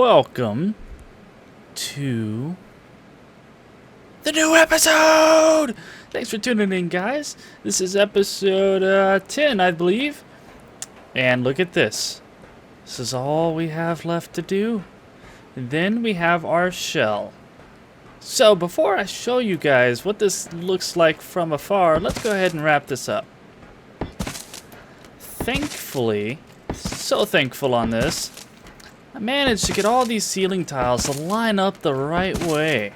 Welcome to the new episode! Thanks for tuning in, guys. This is episode 10, I believe. And look at this. This is all we have left to do. And then we have our shell. So before I show you guys what this looks like from afar, let's go ahead and wrap this up. Thankfully, so thankful on this, I managed to get all these ceiling tiles to line up the right way.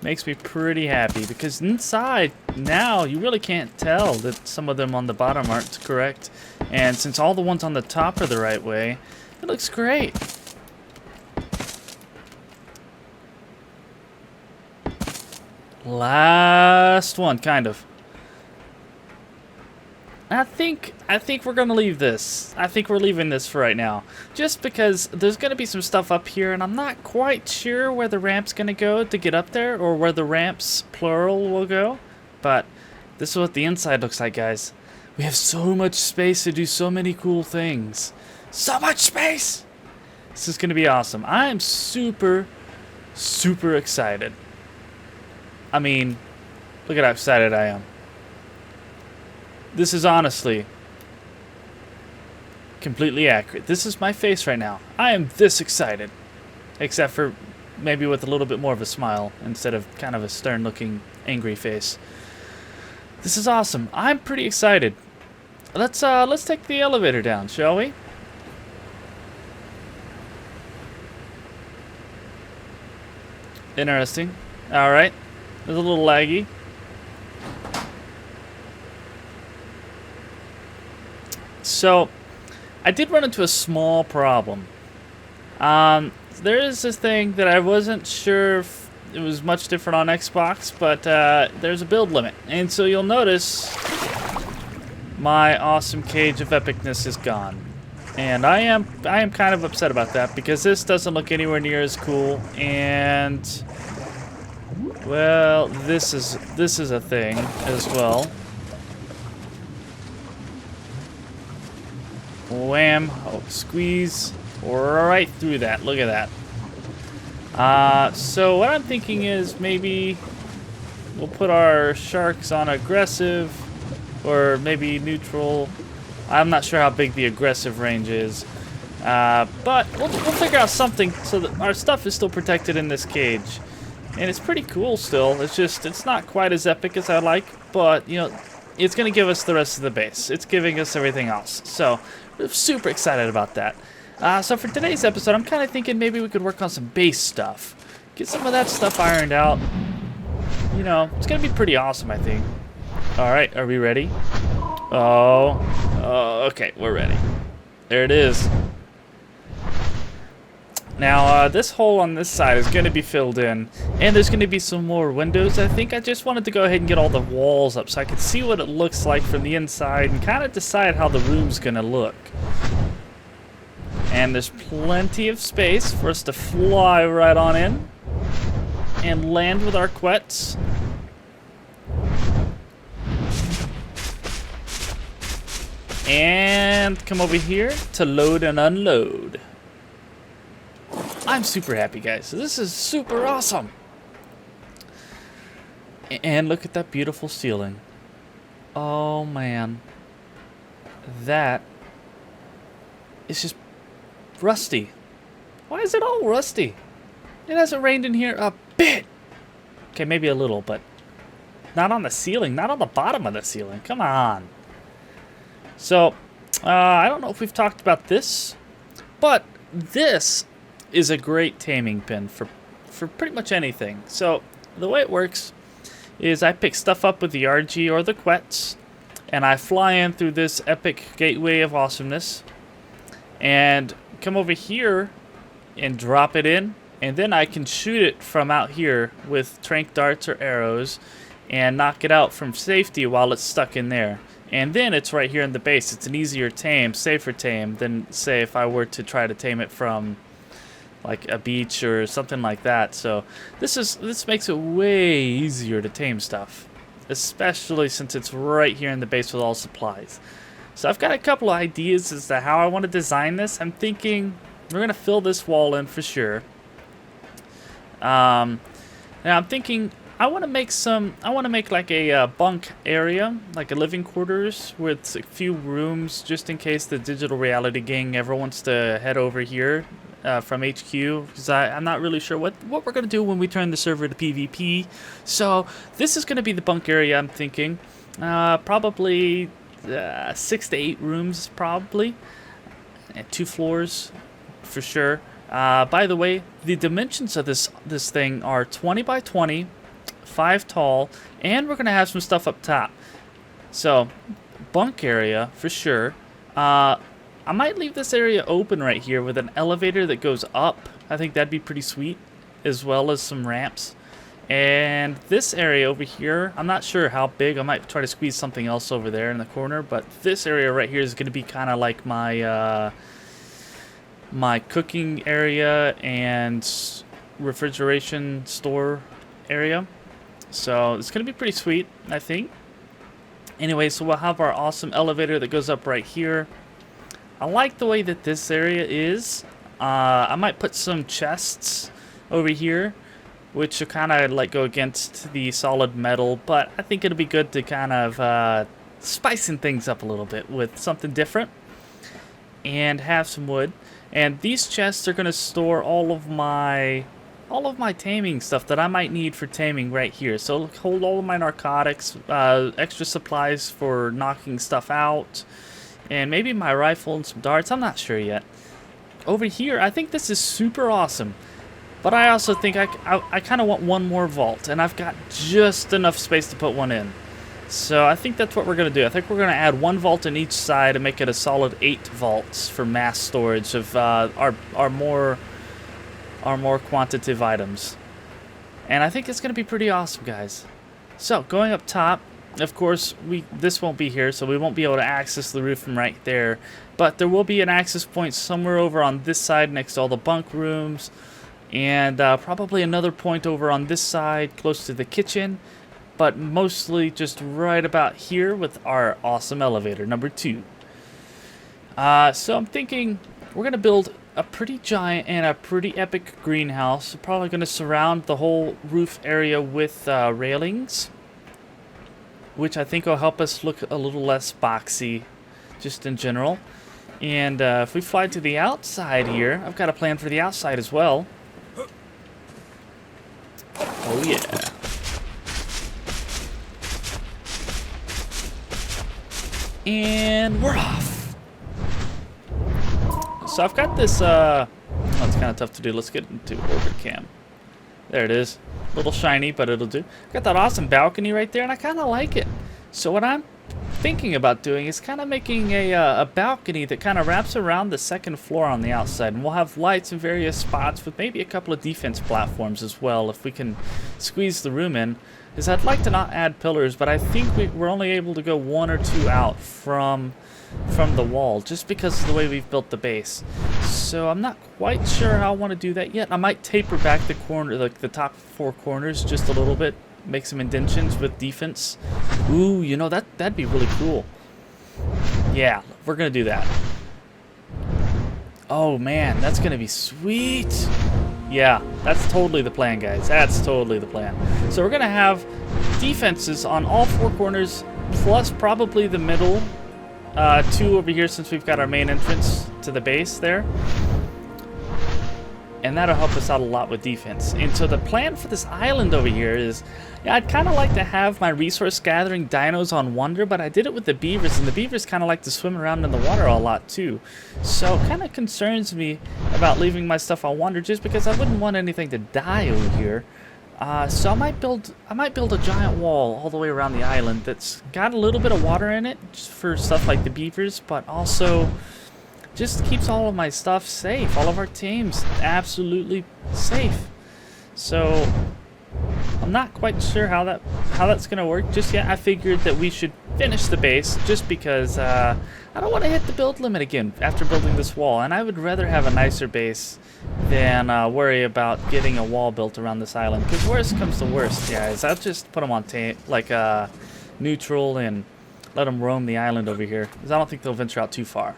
Makes me pretty happy because inside now you really can't tell that some of them on the bottom aren't correct. And since all the ones on the top are the right way, it looks great. Last one, kind of. I think we're gonna leave this. I think we're leaving this for right now. Just because there's gonna be some stuff up here and I'm not quite sure where the ramp's gonna go to get up there or where the ramps, plural, will go. But this is what the inside looks like, guys. We have so much space to do so many cool things. So much space! This is gonna be awesome. I am super, super excited. I mean, look at how excited I am. This is honestly completely accurate. This is my face right now. I am this excited. Except for maybe with a little bit more of a smile instead of kind of a stern looking angry face. This is awesome. I'm pretty excited. Let's take the elevator down, shall we? Interesting. Alright. It's a little laggy. So, I did run into a small problem. There is this thing that I wasn't sure if it was much different on Xbox, but there's a build limit. And so you'll notice my awesome cage of epicness is gone. And I am kind of upset about that because this doesn't look anywhere near as cool. And well, this is a thing as well. Wham! Oh, squeeze right through that. Look at that. So what I'm thinking is maybe we'll put our sharks on aggressive or maybe neutral. I'm not sure how big the aggressive range is. But we'll figure out something so that our stuff is still protected in this cage. And it's pretty cool still. It's just, it's not quite as epic as I like, but, you know, it's going to give us the rest of the base. It's giving us everything else. So, we're super excited about that. So for today's episode, I'm kind of thinking maybe we could work on some base stuff. Get some of that stuff ironed out. You know, it's going to be pretty awesome, I think. Alright, are we ready? Okay, we're ready. There it is. Now, this hole on this side is going to be filled in, and there's going to be some more windows, I think. I just wanted to go ahead and get all the walls up so I could see what it looks like from the inside and kind of decide how the room's going to look. And there's plenty of space for us to fly right on in and land with our quets. And come over here to load and unload. I'm super happy, guys. This is super awesome. And look at that beautiful ceiling. Oh, man. That is just rusty. Why is it all rusty? It hasn't rained in here a bit. Okay, maybe a little, but not on the ceiling. Not on the bottom of the ceiling. Come on. So, I don't know if we've talked about this, but this is a great taming pin for pretty much anything. So the way it works is I pick stuff up with the RG or the quets, and I fly in through this epic gateway of awesomeness, and come over here and drop it in, and then I can shoot it from out here with tranq darts or arrows and knock it out from safety while it's stuck in there. And then it's right here in the base. It's an easier tame, safer tame than, say, if I were to try to tame it from like a beach or something like that. So this makes it way easier to tame stuff. especially since it's right here in the base with all supplies. So I've got a couple of ideas as to how I want to design this. I'm thinking we're going to fill this wall in for sure. Now I'm thinking I want to make like a bunk area, like a living quarters with a few rooms just in case the digital reality gang ever wants to head over here from HQ, because I'm not really sure what we're going to do when we turn the server to PvP. So this is going to be the bunk area, I'm thinking. Probably 6 to 8 rooms, probably, and 2 floors for sure. By the way, the dimensions of this thing are 20 by 20, 5 tall, and we're gonna have some stuff up top. So, bunk area for sure. I might leave this area open right here with an elevator that goes up. I think that'd be pretty sweet, as well as some ramps. And this area over here, I'm not sure how big. I might try to squeeze something else over there in the corner, but this area right here is gonna be kind of like my my cooking area and refrigeration store area. So it's going to be pretty sweet, I think. Anyway, so we'll have our awesome elevator that goes up right here. I like the way that this area is. I might put some chests over here, which will kind of like go against the solid metal, but I think it'll be good to kind of spicing things up a little bit with something different and have some wood. And these chests are going to store all of my taming stuff that I might need for taming right here. So it'll hold all of my narcotics, extra supplies for knocking stuff out, and maybe my rifle and some darts. I'm not sure yet. Over here, I think this is super awesome. But I also think I kind of want one more vault, and I've got just enough space to put one in. So I think that's what we're going to do. I think we're going to add 1 vault on each side and make it a solid 8 vaults for mass storage of our more quantitative items. And I think it's going to be pretty awesome, guys. So going up top, of course, this won't be here, so we won't be able to access the roof from right there. But there will be an access point somewhere over on this side next to all the bunk rooms. And probably another point over on this side close to the kitchen. But mostly just right about here with our awesome elevator, number 2. So I'm thinking we're going to build a pretty giant and a pretty epic greenhouse. We're probably going to surround the whole roof area with railings, which I think will help us look a little less boxy just in general. And if we fly to the outside here, I've got a plan for the outside as well. Oh yeah. And we're off. So I've got this, oh, it's kind of tough to do. Let's get into orbit cam. There it is. A little shiny, but it'll do. Got that awesome balcony right there, and I kind of like it. So what I'm thinking about doing is kind of making a balcony that kind of wraps around the 2nd floor on the outside. And we'll have lights in various spots with maybe a couple of defense platforms as well if we can squeeze the room in. Is I'd like to not add pillars, but I think we're only able to go 1 or 2 out from the wall just because of the way we've built the base. So I'm not quite sure how I want to do that yet. I might taper back the corner, like the top 4 corners just a little bit, make some indentions with defense. Ooh, you know, that'd be really cool. Yeah, we're gonna do that. Oh man, that's gonna be sweet. Yeah, that's totally the plan, guys. That's totally the plan. So we're going to have defenses on all 4 corners, plus probably the middle 2 over here since we've got our main entrance to the base there. And that'll help us out a lot with defense. And so the plan for this island over here is, yeah, I'd kind of like to have my resource gathering dinos on Wonder, but I did it with the beavers, and the beavers kind of like to swim around in the water a lot too. So it kind of concerns me about leaving my stuff on Wonder just because I wouldn't want anything to die over here. So I might build a giant wall all the way around the island that's got a little bit of water in it just for stuff like the beavers, but also just keeps all of my stuff safe, all of our teams absolutely safe. So I'm not quite sure how that's gonna work just yet. I figured that we should finish the base just because I don't want to hit the build limit again after building this wall, and I would rather have a nicer base than worry about getting a wall built around this island. Because worst comes to worst, guys, I'll just put them on neutral and let them roam the island over here, because I don't think they'll venture out too far.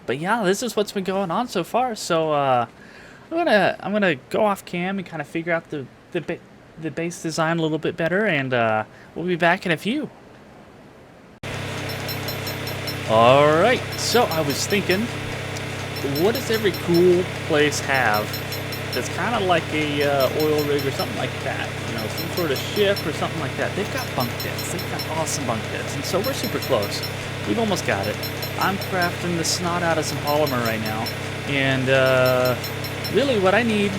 But yeah, this is what's been going on so far. So I'm gonna go off cam and kind of figure out the base design a little bit better, and we'll be back in a few. Alright, so I was thinking, what does every cool place have that's kind of like a oil rig or something like that? You know, some sort of ship or something like that. They've got bunk beds. They've got awesome bunk beds. And so we're super close. We've almost got it. I'm crafting the snot out of some polymer right now. And really what I need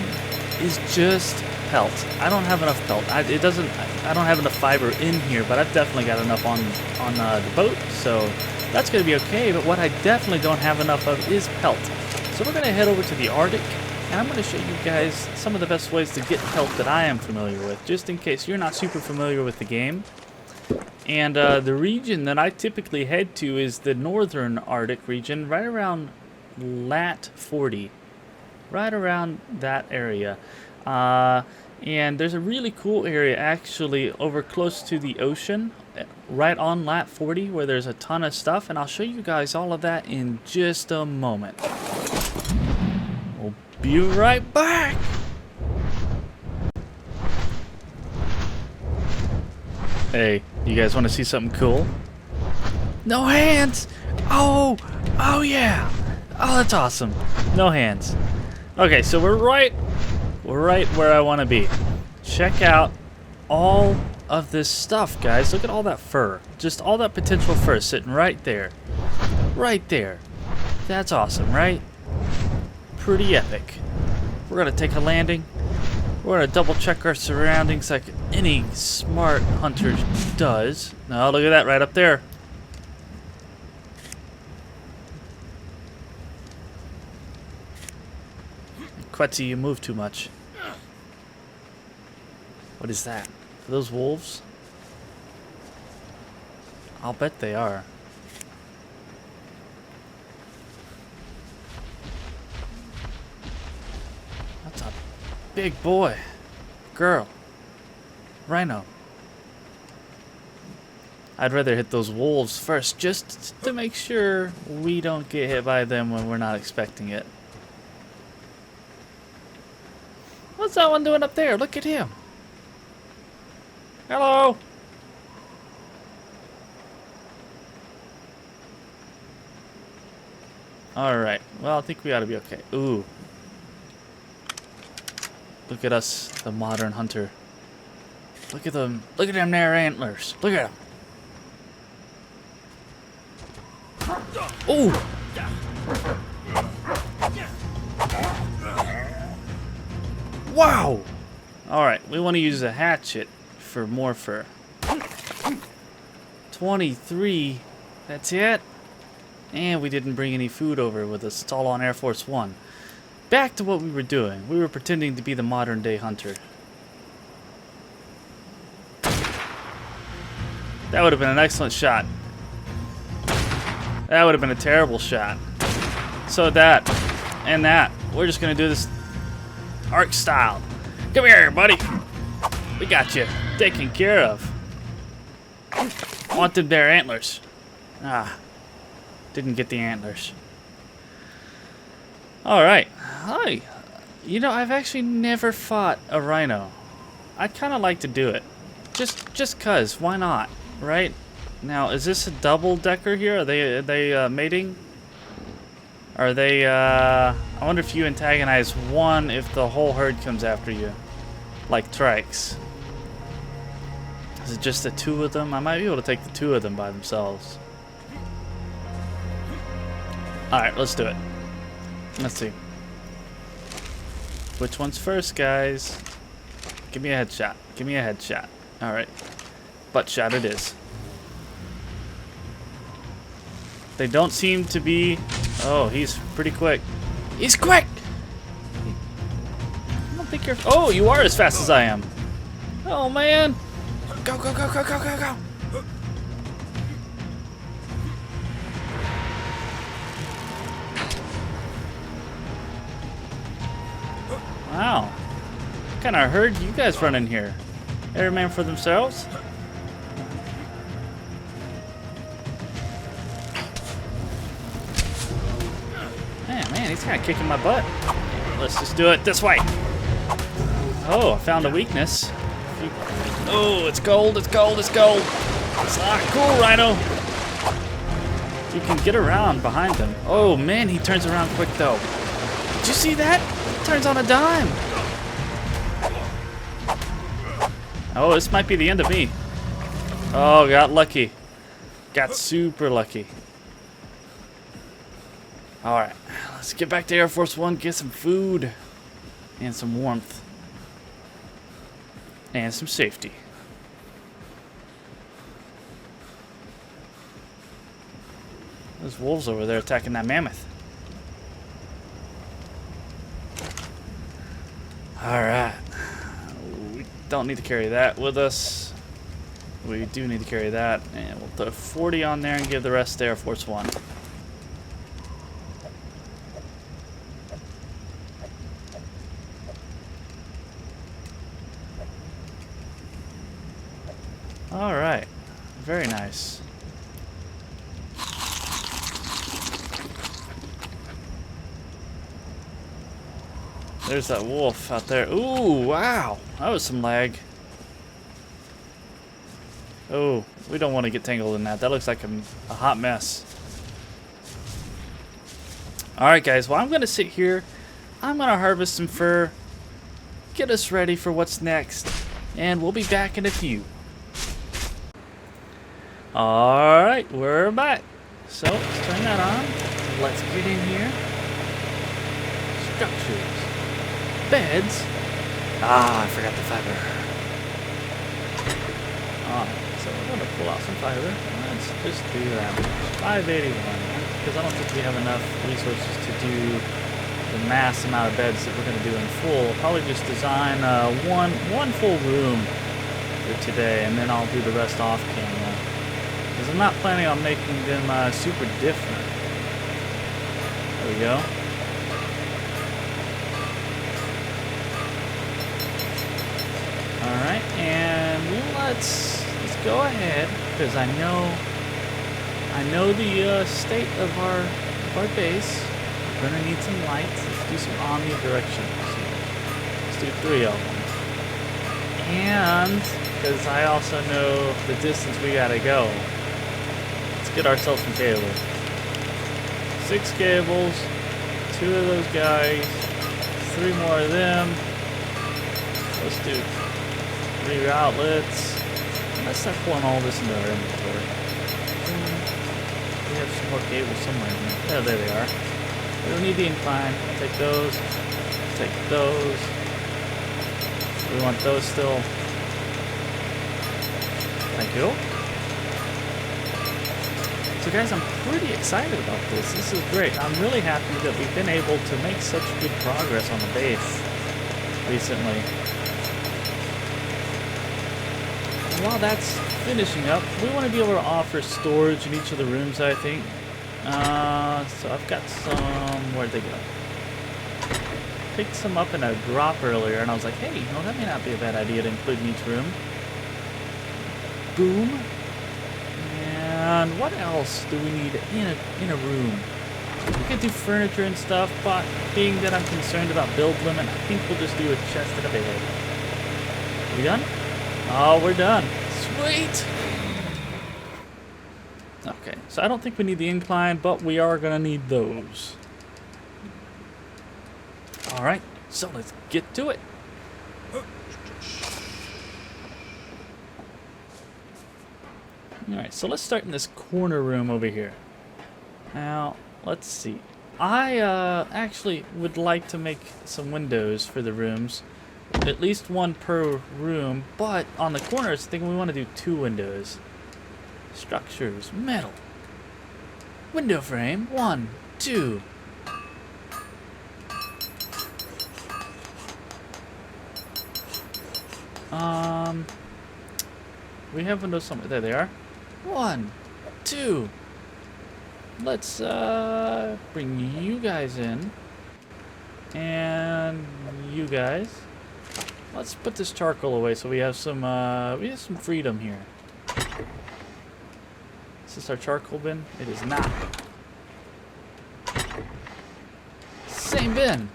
is just pelt. I don't have enough pelt. I don't have enough fiber in here, but I've definitely got enough on the boat. So that's going to be okay, but what I definitely don't have enough of is pelt. So we're going to head over to the Arctic, and I'm going to show you guys some of the best ways to get pelt that I am familiar with, just in case you're not super familiar with the game. And the region that I typically head to is the northern Arctic region, right around lat 40. Right around that area. And there's a really cool area actually over close to the ocean, right on lat 40, where there's a ton of stuff, and I'll show you guys all of that in just a moment. We'll be right back. Hey, you guys want to see something cool? No hands! Oh yeah! Oh, that's awesome. No hands. Okay, so we're right where I want to be. Check out all of this stuff, guys. Look at all that fur. Just all that potential fur sitting right there. Right there. That's awesome, right? Pretty epic. We're going to take a landing. We're going to double check our surroundings like any smart hunter does. Now, look at that right up there. Quetzy, you move too much. What is that? Are those wolves? I'll bet they are. That's a big boy. Girl. Rhino. I'd rather hit those wolves first, just to make sure we don't get hit by them when we're not expecting it. What's that one doing up there? Look at him. Hello. Alright. Well, I think we ought to be okay. Ooh. Look at us, the modern hunter. Look at them. Look at them there antlers. Look at them. Ooh. Wow! Alright, we want to use a hatchet for more fur. 23. That's it? And we didn't bring any food over with us. It's all on Air Force One. Back to what we were doing. We were pretending to be the modern day hunter. That would have been an excellent shot. That would have been a terrible shot. So that and that. We're just going to do this Ark style. Come here, buddy. We got you taken care of. Want them there antlers. Ah, didn't get the antlers. Alright. Hi. You know, I've actually never fought a rhino. I'd kind of like to do it. Just cuz. Why not? Right? Now, is this a double decker here? Are they mating? Are they, I wonder if you antagonize one if the whole herd comes after you. Like trikes. Is it just the two of them? I might be able to take the two of them by themselves. Alright, let's do it. Let's see. Which one's first, guys? Give me a headshot. Give me a headshot. Alright. Butt shot it is. They don't seem to be... Oh, he's pretty quick. He's quick! I don't think quicker. Oh, you are as fast as I am. Oh, man. Go, go, go, go, go, go, go. Wow. Kind of heard you guys running here. Every man for themselves? Man, he's kind of kicking my butt. Let's just do it this way. Oh, I found a weakness. Oh, it's gold, it's gold, it's gold. It's not cool, Rhino. You can get around behind him. Oh, man, he turns around quick, though. Did you see that? Turns on a dime. Oh, this might be the end of me. Oh, got lucky. Got super lucky. Alright, let's get back to Air Force One, get some food. And some warmth. And some safety. There's wolves over there attacking that mammoth. Alright. We don't need to carry that with us. We do need to carry that. And we'll throw 40 on there and give the rest to Air Force One. Alright. Very nice. There's that wolf out there. Ooh, wow. That was some lag. Oh, we don't want to get tangled in that. That looks like a hot mess. Alright, guys. Well, I'm going to sit here. I'm going to harvest some fur. Get us ready for what's next. And we'll be back in a few. Alright, we're back. So, let's turn that on. Let's get in here. Structures. Beds. Ah, I forgot the fiber. Alright, so we're going to pull out some fiber. Let's just do that. 581. Because I don't think we have enough resources to do the mass amount of beds that we're going to do in full. I'll probably just design one full room for today, and then I'll do the rest off camera. Because I'm not planning on making them super different. There we go. Alright, and let's go ahead, because I know the state of our base. We're gonna need some lights. Let's do some omnidirectional. Let's do 3 of them. And because I also know the distance we gotta go, let's get ourselves some cables. 6 cables, 2 of those guys, 3 more of them. Let's do 3 outlets. Let's start pulling all this into our inventory. We have some more cables somewhere in there. Yeah, there they are. We don't need the incline. Take those. Take those. We want those still. Thank you. So guys, I'm pretty excited about this. This is great. I'm really happy that we've been able to make such good progress on the base recently. While that's finishing up, we want to be able to offer storage in each of the rooms, I think. So I've got some... Where'd they go? Picked some up in a drop earlier, and I was like, hey, you know, that may not be a bad idea to include in each room. Boom. And what else do we need in a room? We could do furniture and stuff, but being that I'm concerned about build limit, I think we'll just do a chest and a bed. We done? Oh, we're done. Sweet! Okay, so I don't think we need the incline, but we are going to need those. Alright, so let's get to it. Alright, so let's start in this corner room over here. Now, let's see. I actually would like to make some windows for the rooms. At least 1 per room, but on the corners, I think we want to do 2 windows. Structures, metal. Window frame, 1, 2. We have windows somewhere. There they are. 1, 2. Let's bring you guys in. And you guys. Let's put this charcoal away so we have some freedom here. Is this our charcoal bin? It is not. Same bin.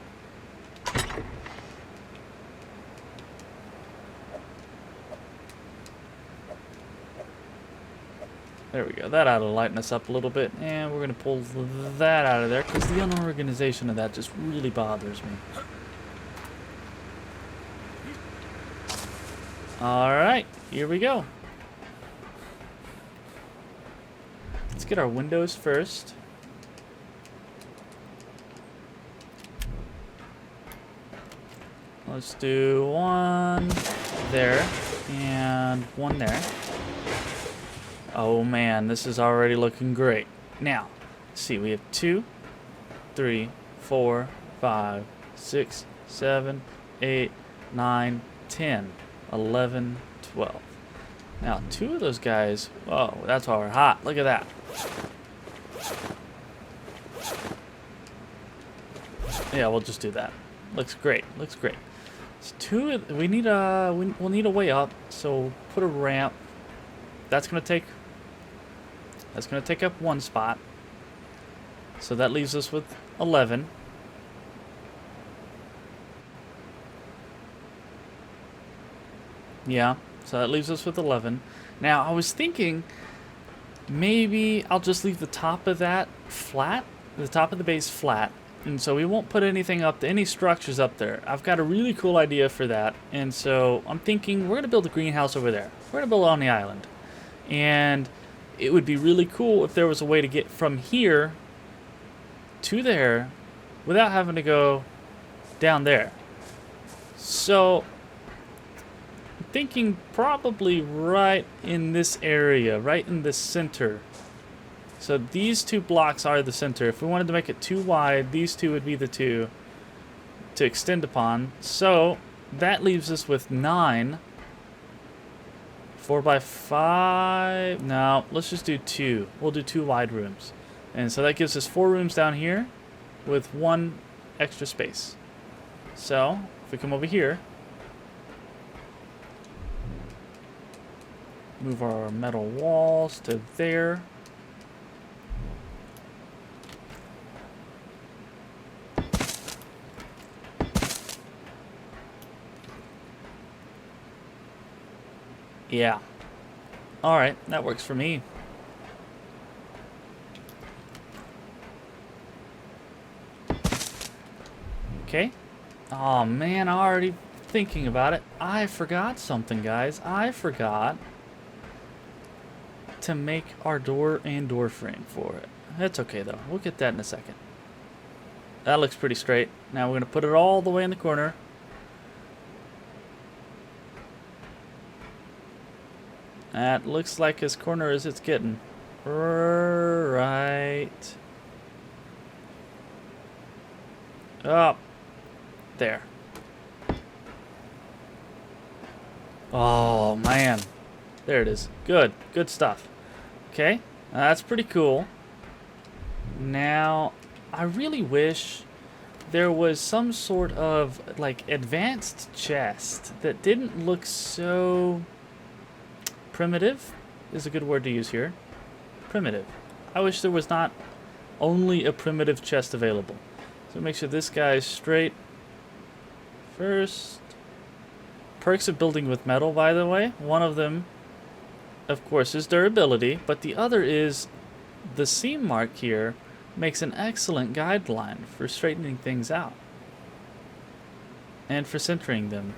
There we go. That ought to lighten us up a little bit. And we're going to pull that out of there because the unorganization of that just really bothers me. Alright, here we go. Let's get our windows first. Let's do one there and one there. Oh man, this is already looking great. Now, let's see, we have 2, 3, 4, 5, 6, 7, 8, 9, 10, 11, 12. Now, 2 of those guys, oh, that's why we're hot. Look at that. Yeah, we'll just do that. Looks great. Looks great. It's 2. We need we'll need a way up. So put a ramp. That's gonna take up 1 spot. So that leaves us with 11. Yeah, so that leaves us with 11. Now, I was thinking maybe I'll just leave the top of that flat, the top of the base flat, and so we won't put anything up, any structures up there. I've got a really cool idea for that, and so I'm thinking we're going to build a greenhouse over there. We're going to build it on the island, and it would be really cool if there was a way to get from here to there without having to go down there. So I'm thinking probably right in this area, right in the center. So these 2 blocks are the center. If we wanted to make it too wide, these 2 would be the 2 to extend upon. So that leaves us with 9. 4 by 5. No, let's just do 2. We'll do 2 wide rooms. And so that gives us 4 rooms down here with 1 extra space. So if we come over here, move our metal walls to there. Yeah. Alright, that works for me. Okay. Oh man, I'm already thinking about it. I forgot something, guys. I forgot to make our door and door frame for it. That's okay though. We'll get that in a second. That looks pretty straight. Now we're going to put it all the way in the corner. That looks like as corner as it's getting. Right. Up. There. Oh, man. There it is. Good. Good stuff. Okay. That's pretty cool. Now, I really wish there was some sort of, like, advanced chest that didn't look so... primitive is a good word to use here. Primitive. I wish there was not only a primitive chest available. So make sure this guy is straight. First, perks of building with metal, by the way. One of them, of course, is durability, but the other is the seam mark here makes an excellent guideline for straightening things out and for centering them.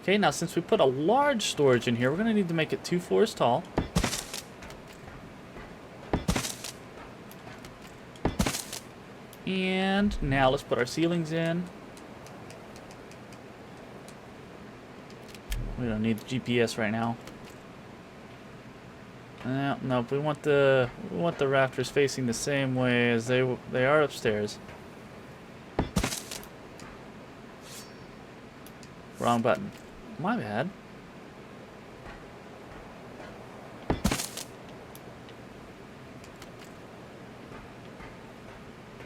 Okay, now since we put a large storage in here, we're going to need to make it 2 floors tall. And now let's put our ceilings in. We don't need the GPS right now. Nope, we want the rafters facing the same way as they are upstairs. Wrong button. My bad.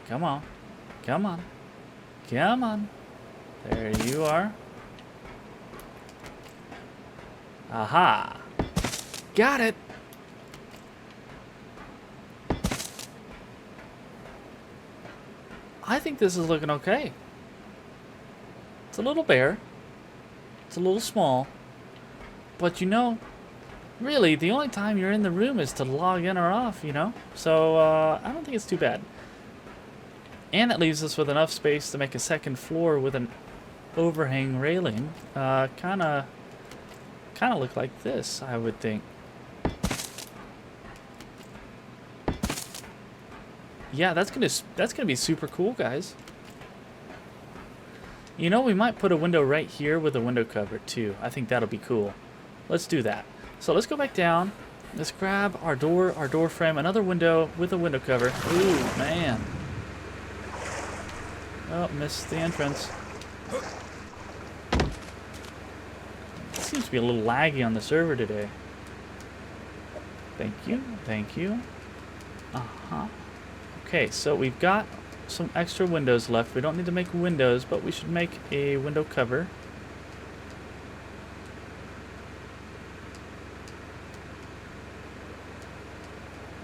Come on. Come on. Come on. There you are. Aha. Got it. I think this is looking okay. It's a little bare. It's a little small. But you know, really, the only time you're in the room is to log in or off, you know? So, I don't think it's too bad. And that leaves us with enough space to make a second floor with an overhang railing. Kinda look like this, I would think. Yeah, that's gonna be super cool, guys. You know, we might put a window right here with a window cover too. I think that'll be cool. Let's do that. So let's go back down. Let's grab our door frame, another window with a window cover. Ooh, man. Oh, missed the entrance. It seems to be a little laggy on the server today. Thank you, thank you. Uh-huh. Okay, so we've got some extra windows left. We don't need to make windows, but we should make a window cover.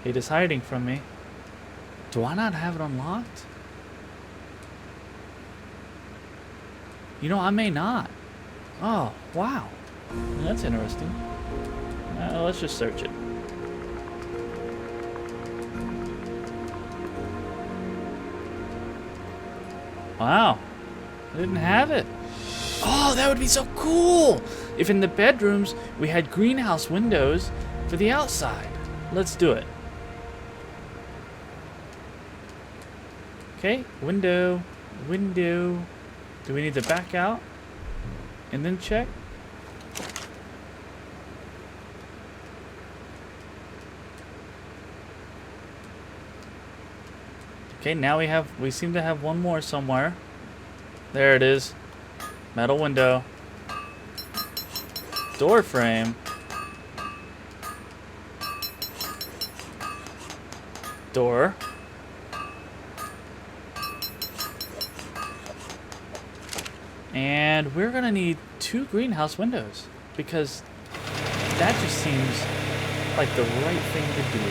It is hiding from me. Do I not have it unlocked? You know, I may not. Oh, wow. That's interesting. Let's just search it. Wow. I didn't have it. Oh, that would be so cool if in the bedrooms we had greenhouse windows for the outside. Let's do it. Okay, window. Do we need to back out and then check? Okay, now we seem to have one more somewhere. There it is. Metal window. Door frame. Door. And we're gonna need 2 greenhouse windows because that just seems like the right thing to do.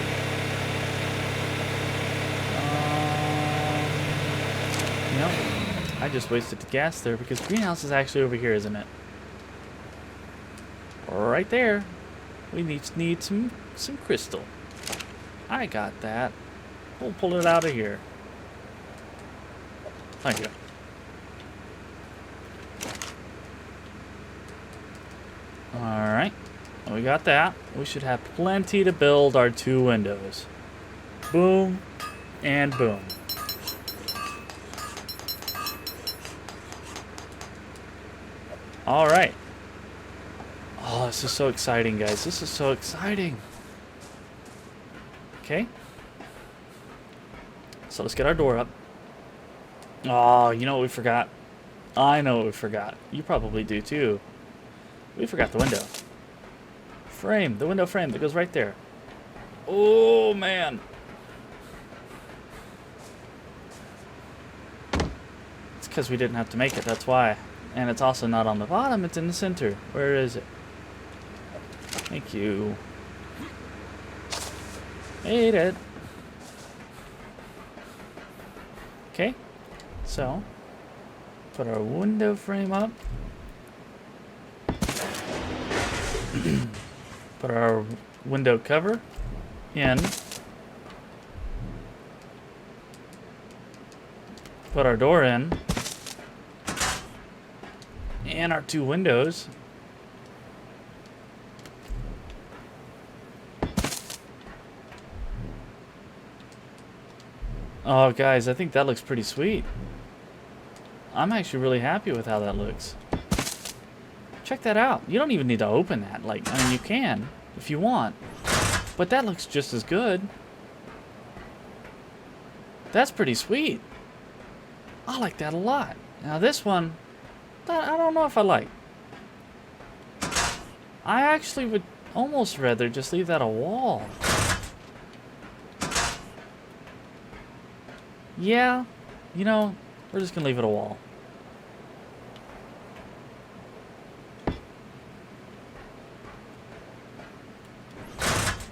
You know, I just wasted the gas there because greenhouse is actually over here, isn't it? Right there. We need some crystal. I got that. We'll pull it out of here. Thank you. Alright, we got that. We should have plenty to build our 2 windows. Boom and boom. Alright. Oh, this is so exciting, guys. This is so exciting. Okay. So let's get our door up. Oh, you know what we forgot? I know what we forgot. You probably do too. We forgot the window. Frame. The window frame that goes right there. Oh, man. It's because we didn't have to make it. That's why. And it's also not on the bottom. It's in the center. Where is it? Thank you. Made it. Okay. So, put our window frame up. Put our window cover in. Put our door in. And our 2 windows. Oh, guys, I think that looks pretty sweet. I'm actually really happy with how that looks. Check that out. You don't even need to open that. Like, I mean, you can if you want, but that looks just as good. That's pretty sweet. I like that a lot. Now this one, I don't know if I like. I actually would almost rather just leave that a wall. Yeah, you know, we're just gonna leave it a wall.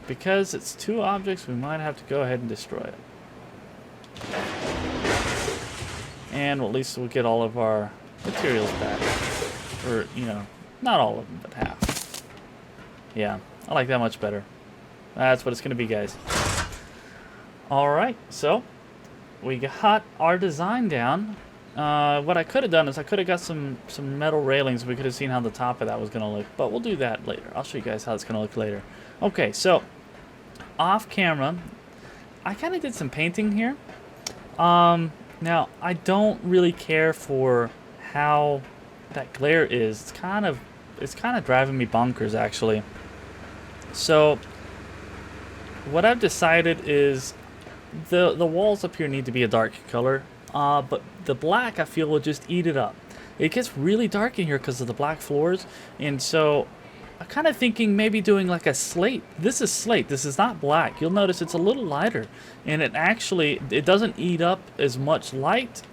Because it's two objects, we might have to go ahead and destroy it. And at least we'll get all of our materials back. Or, you know, not all of them, but half. Yeah, I like that much better. That's what it's going to be, guys. Alright, so we got our design down. What I could have done is I could have got some metal railings. We could have seen how the top of that was going to look. But we'll do that later. I'll show you guys how it's going to look later. Okay, so off camera, I kind of did some painting here. Now, I don't really care for how that glare is. It's kind of driving me bonkers, actually. So what I've decided is the walls up here need to be a dark color, but the black, I feel, will just eat it up. It gets really dark in here because of the black floors, and so I'm kind of thinking maybe doing like a slate. This is slate. This is not black. You'll notice it's a little lighter, and it doesn't eat up as much light,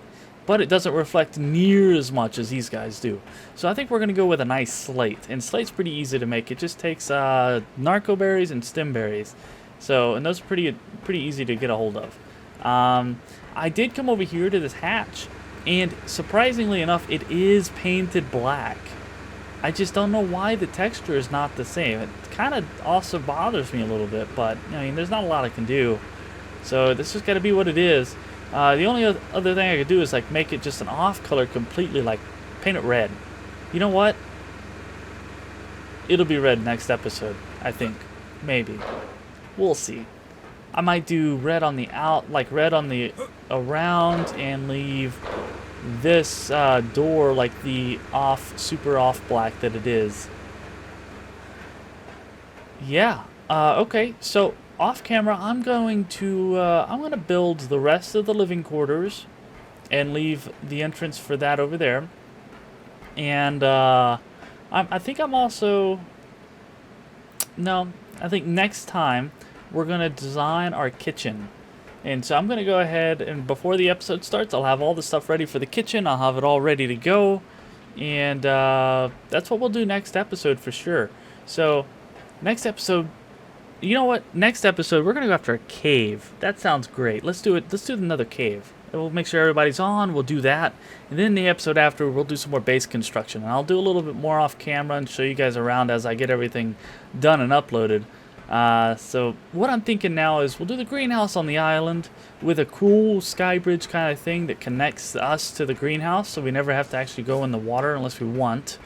but it doesn't reflect near as much as these guys do. So I think we're going to go with a nice slate, and slate's pretty easy to make. It just takes narco berries and stem berries. So, and those are pretty easy to get a hold of. I did come over here to this hatch, and surprisingly enough, it is painted black. I just don't know why the texture is not the same. It kind of also bothers me a little bit, but I mean, there's not a lot I can do. So this just got to be what it is. The only other thing I could do is like make it just an off color completely, like paint it red. You know what? It'll be red next episode, I think. Maybe. We'll see. I might do red on the red on the around, and leave this door like the super off black that it is. Yeah. Okay. So off camera, I'm going to build the rest of the living quarters, and leave the entrance for that over there. And I think next time we're going to design our kitchen. And so I'm going to go ahead, and before the episode starts, I'll have all the stuff ready for the kitchen. I'll have it all ready to go. And that's what we'll do next episode for sure. So next episode, you know what? Next episode, we're going to go after a cave. That sounds great. Let's do it. Let's do another cave. We'll make sure everybody's on. We'll do that. And then the episode after, we'll do some more base construction. And I'll do a little bit more off camera and show you guys around as I get everything done and uploaded. So what I'm thinking now is we'll do the greenhouse on the island with a cool sky bridge kind of thing that connects us to the greenhouse, so we never have to actually go in the water unless we want.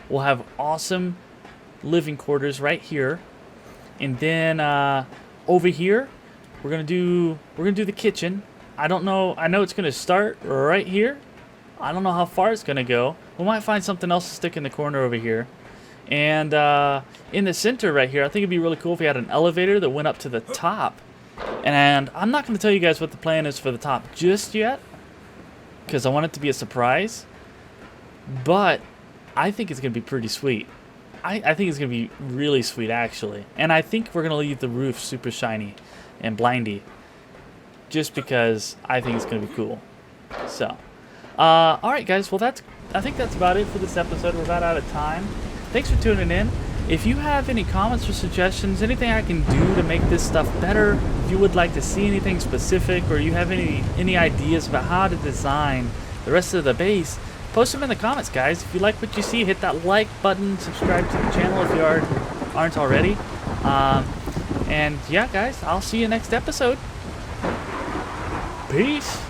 We'll have awesome living quarters right here, and then over here we're gonna do the kitchen. I don't know. I know it's gonna start right here. I don't know how far it's gonna go. We might find something else to stick in the corner over here. And in the center right here, I think it'd be really cool if we had an elevator that went up to the top. And I'm not going to tell you guys what the plan is for the top just yet, because I want it to be a surprise. But I think it's going to be pretty sweet. I think it's going to be really sweet, actually. And I think we're going to leave the roof super shiny and blindy, just because I think it's going to be cool. So, alright guys, well I think that's about it for this episode. We're about out of time. Thanks for tuning in. If you have any comments or suggestions, anything I can do to make this stuff better, if you would like to see anything specific, or you have any ideas about how to design the rest of the base, post them in the comments, guys. If you like what you see, hit that like button, subscribe to the channel if you aren't already. And yeah, guys, I'll see you next episode. Peace.